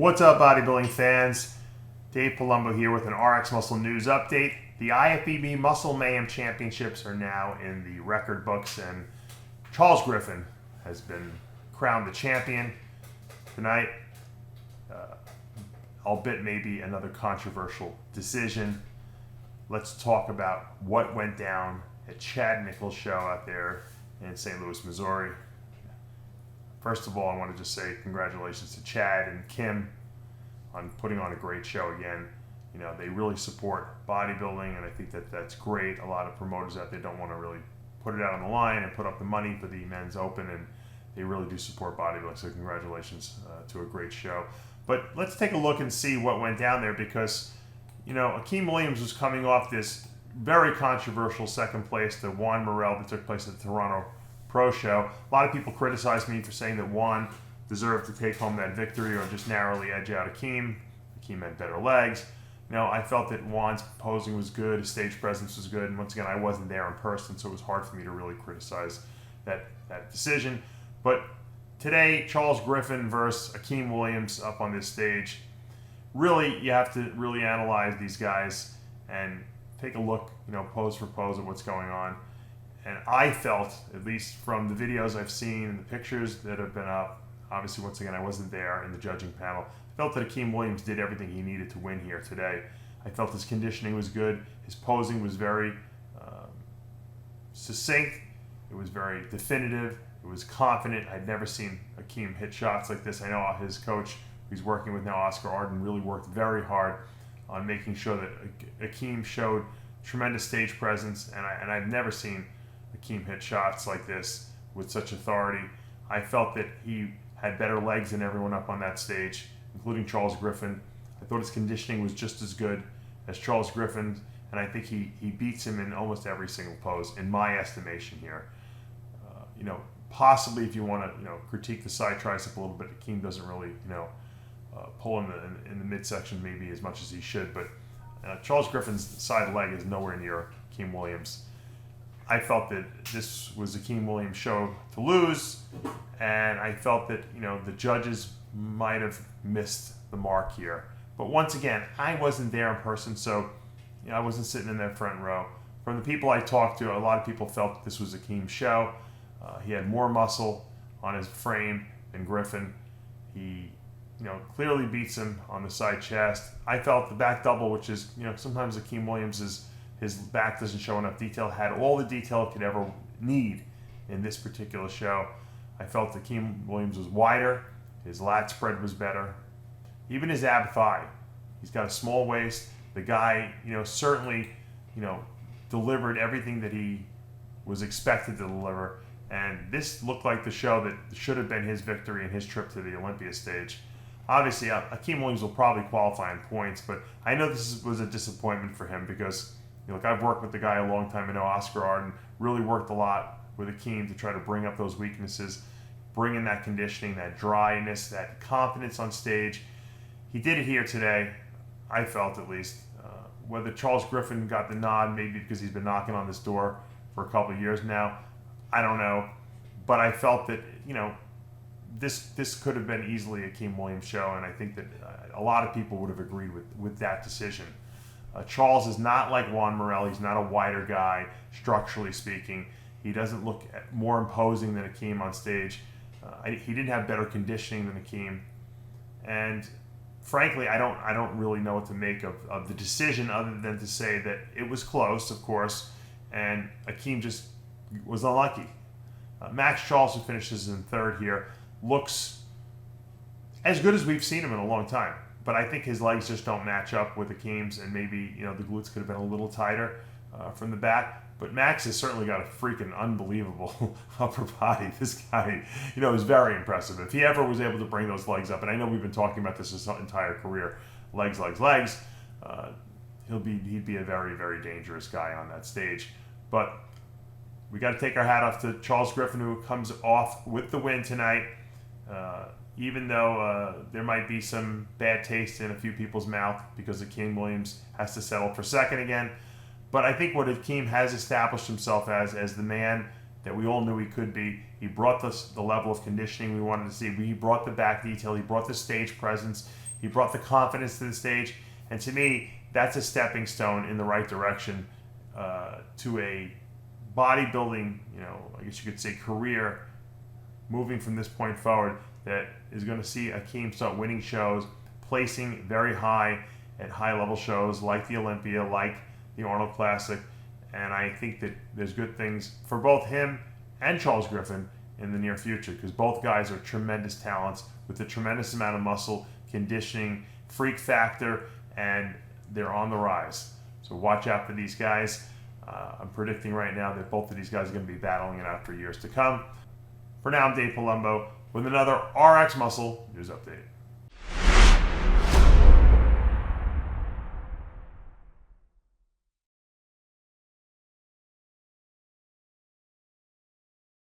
What's up, bodybuilding fans? Dave Palumbo here with an RX Muscle News update. The IFBB Muscle Mayhem Championships are now in the record books, and Charles Griffin has been crowned the champion tonight, albeit maybe another controversial decision. Let's talk about what went down at Chad Nichols' show out there in St. Louis, Missouri. First of all, I want to just say congratulations to Chad and Kim on putting on a great show again. You know, they really support bodybuilding, and I think that that's great. A lot of promoters out there don't want to really put it out on the line and put up the money for the men's open, and they really do support bodybuilding, so congratulations to a great show. But let's take a look and see what went down there, because, you know, Akim Williams was coming off this very controversial second place to Juan Morel that took place at the Toronto Pro Show. A lot of people criticized me for saying that Juan deserved to take home that victory or just narrowly edge out Akim. Akim had better legs. You know, I felt that Juan's posing was good, his stage presence was good, and once again, I wasn't there in person, so it was hard for me to really criticize that decision. But today, Charles Griffin versus Akim Williams up on this stage. Really, you have to really analyze these guys and take a look, you know, pose for pose at what's going on. And I felt, at least from the videos I've seen and the pictures that have been up, obviously, once again, I wasn't there in the judging panel, I felt that Akim Williams did everything he needed to win here today. I felt his conditioning was good. His posing was very succinct. It was very definitive. It was confident. I'd never seen Akim hit shots like this. I know his coach, who he's working with now, Oscar Arden, really worked very hard on making sure that Akim showed tremendous stage presence, and I've never seen Akim hit shots like this with such authority. I felt that he had better legs than everyone up on that stage, including Charles Griffin. I thought his conditioning was just as good as Charles Griffin's, and I think he beats him in almost every single pose, in my estimation here. You know, possibly if you want to, you know, critique the side tricep a little bit, Akim doesn't really, you know, pull in the midsection maybe as much as he should, but Charles Griffin's side leg is nowhere near Akim Williams. I felt that this was Akim Williams' show to lose, and I felt that, you know, the judges might have missed the mark here. But once again, I wasn't there in person, so, you know, I wasn't sitting in that front row. From the people I talked to, a lot of people felt that this was Akim's show. He had more muscle on his frame than Griffin. He, you know, clearly beats him on the side chest. I felt the back double, which is, you know, sometimes Akim Williams his back doesn't show enough detail, had all the detail it could ever need in this particular show. I felt Akim Williams was wider, his lat spread was better, even his ab thigh. He's got a small waist. The guy, you know, certainly, you know, delivered everything that he was expected to deliver, and this looked like the show that should have been his victory and his trip to the Olympia stage. Obviously, Akim Williams will probably qualify in points, but I know this was a disappointment for him because, you know, look, I've worked with the guy a long time. I know Oscar Arden really worked a lot with Akim to try to bring up those weaknesses, bring in that conditioning, that dryness, that confidence on stage. He did it here today, I felt at least. Whether Charles Griffin got the nod, maybe because he's been knocking on this door for a couple of years now, I don't know. But I felt that, you know, this could have been easily a Akim Williams show, and I think that a lot of people would have agreed with that decision. Charles is not like Juan Morel. He's not a wider guy, structurally speaking. He doesn't look more imposing than Akim on stage. He didn't have better conditioning than Akim. And frankly, I don't really know what to make of the decision, other than to say that it was close, of course, and Akim just was unlucky. Max Charles, who finishes in third here, looks as good as we've seen him in a long time. But I think his legs just don't match up with Akim's, and maybe, you know, the glutes could have been a little tighter from the back. But Max has certainly got a freaking unbelievable upper body. This guy, you know, is very impressive. If he ever was able to bring those legs up, and I know we've been talking about this his entire career, legs, he'd be a very, very dangerous guy on that stage. But we got to take our hat off to Charles Griffin, who comes off with the win tonight. Even though there might be some bad taste in a few people's mouth because Akim Williams has to settle for second again. But I think what Akim has established himself as the man that we all knew he could be. He brought the level of conditioning we wanted to see. He brought the back detail. He brought the stage presence. He brought the confidence to the stage, and to me, that's a stepping stone in the right direction to a bodybuilding, I guess you could say career, moving from this point forward, that is going to see Akim start winning shows, placing very high at high-level shows like the Olympia, like the Arnold Classic, and I think that there's good things for both him and Charles Griffin in the near future, because both guys are tremendous talents with a tremendous amount of muscle, conditioning, freak factor, and they're on the rise. So watch out for these guys. I'm predicting right now that both of these guys are going to be battling it out for years to come. For now, I'm Dave Palumbo with another RX Muscle News Update.